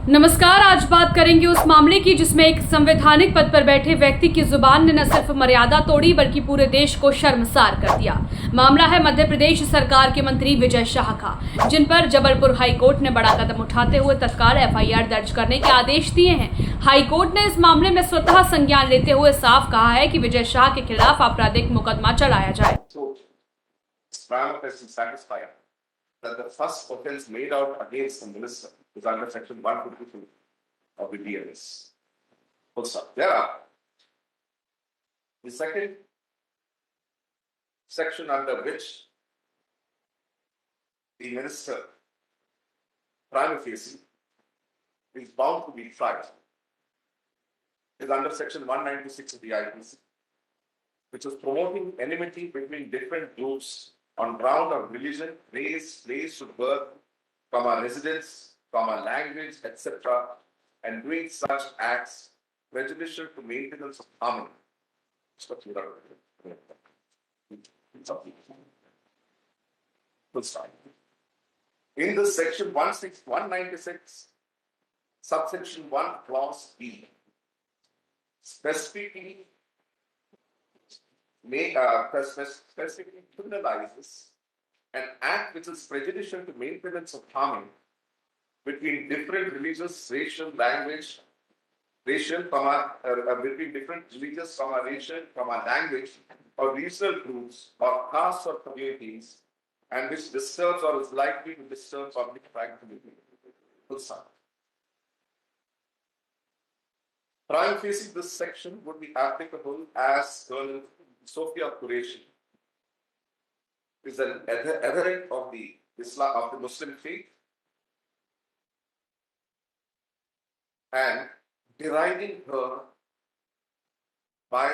नमस्कार। आज बात करेंगे उस मामले की जिसमें एक संवैधानिक पद पर बैठे व्यक्ति की जुबान ने न सिर्फ मर्यादा तोड़ी बल्कि पूरे देश को शर्मसार कर दिया। मामला है मध्य प्रदेश सरकार के मंत्री विजय शाह का, जिन पर जबलपुर हाई कोर्ट ने बड़ा कदम उठाते हुए तत्काल एफआईआर दर्ज करने के आदेश दिए हैं। हाई कोर्ट ने इस मामले में स्वतः संज्ञान लेते हुए साफ कहा है कि विजय शाह के खिलाफ आपराधिक मुकदमा चलाया जाए। That the first offence made out against the minister is under section 152 of the DLS. Full stop. Thereafter, the second section under which the minister, prima facie, is bound to be tried is under section 196 of the IPC, which is promoting enmity between different groups on ground of religion, race, place of birth, residence, language, etc., and doing such acts prejudicial to maintenance of harmony. Full stop. In this section 196, subsection 1, clause B, specifically criminalizes an act which is prejudicial to maintenance of harmony between different religious, racial, language, between different religious, racial, language, or regional groups, or castes or communities, and which disturbs or is likely to disturb public tranquility. Full stop. Prima facie, this section would be applicable as Colonel Sophia Qureshi is an adherent of the Muslim faith and deriding her by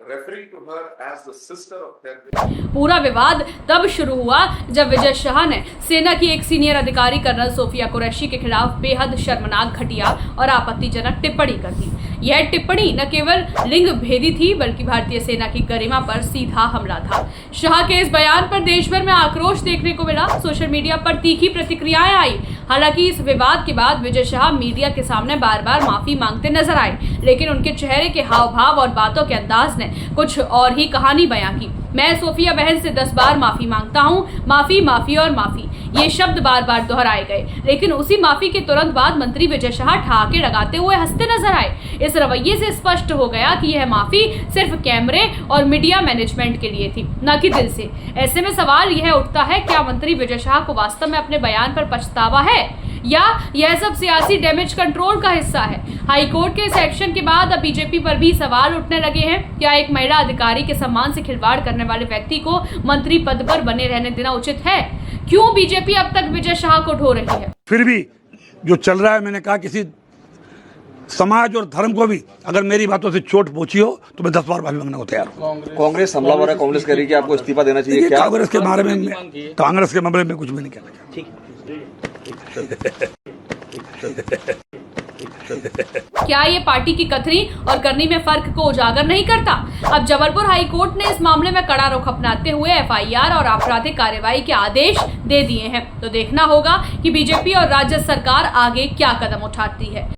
referring to her as the sister of terrorists. पूरा विवाद तब शुरू हुआ जब विजय शाह ने सेना की एक सीनियर अधिकारी कर्नल सोफिया कुरैशी के खिलाफ बेहद शर्मनाक, घटिया और आपत्तिजनक टिप्पणी कर दी। यह टिप्पणी न केवल लिंग भेदी थी बल्कि भारतीय सेना की गरिमा पर सीधा हमला था। शाह के इस बयान पर देश भर में आक्रोश देखने को मिला। सोशल मीडिया पर तीखी प्रतिक्रियाएं आई। हालांकि इस विवाद के बाद विजय शाह मीडिया के सामने बार बार माफी मांगते नजर आए, लेकिन उनके चेहरे के हाव भाव और बातों के अंदाज ने कुछ और ही कहानी बयां की। मैं सोफिया बहन से 10 बार माफी मांगता हूं, माफी, माफी और माफी, ये शब्द बार बार दोहराए गए। लेकिन उसी माफी के तुरंत बाद मंत्री विजय शाह ठहाके लगाते हुए हंसते नजर आए। इस रवैये से स्पष्ट हो गया कि यह माफी सिर्फ कैमरे और मीडिया मैनेजमेंट के लिए थी, न कि दिल से। ऐसे में सवाल यह उठता है, क्या मंत्री विजय शाह को वास्तव में अपने बयान पर पछतावा है या यह सब सियासी डैमेज कंट्रोल का हिस्सा है? हाई कोर्ट के इस एक्शन के बाद अब बीजेपी पर भी सवाल उठने लगे हैं। क्या एक महिला अधिकारी के सम्मान से खिलवाड़ करने वाले व्यक्ति को मंत्री पद पर बने रहने देना उचित है? क्यों बीजेपी अब तक विजय शाह को ढो रही है? फिर भी जो चल रहा है, मैंने कहा किसी समाज और धर्म को भी अगर मेरी बातों से चोट पहुंची हो तो मैं 10 बार माफी मांगने को तैयार हूँ। कांग्रेस हमलावर है, कांग्रेस कह रही है कि आपको इस्तीफा देना चाहिए। क्या कांग्रेस के बारे में कुछ भी नहीं कहना चाहता। ठीक। क्या ये पार्टी की कथनी और करनी में फर्क को उजागर नहीं करता? अब जबलपुर हाई कोर्ट ने इस मामले में कड़ा रुख अपनाते हुए एफआईआर और आपराधिक कार्रवाई के आदेश दे दिए हैं। तो देखना होगा कि बीजेपी और राज्य सरकार आगे क्या कदम उठाती है।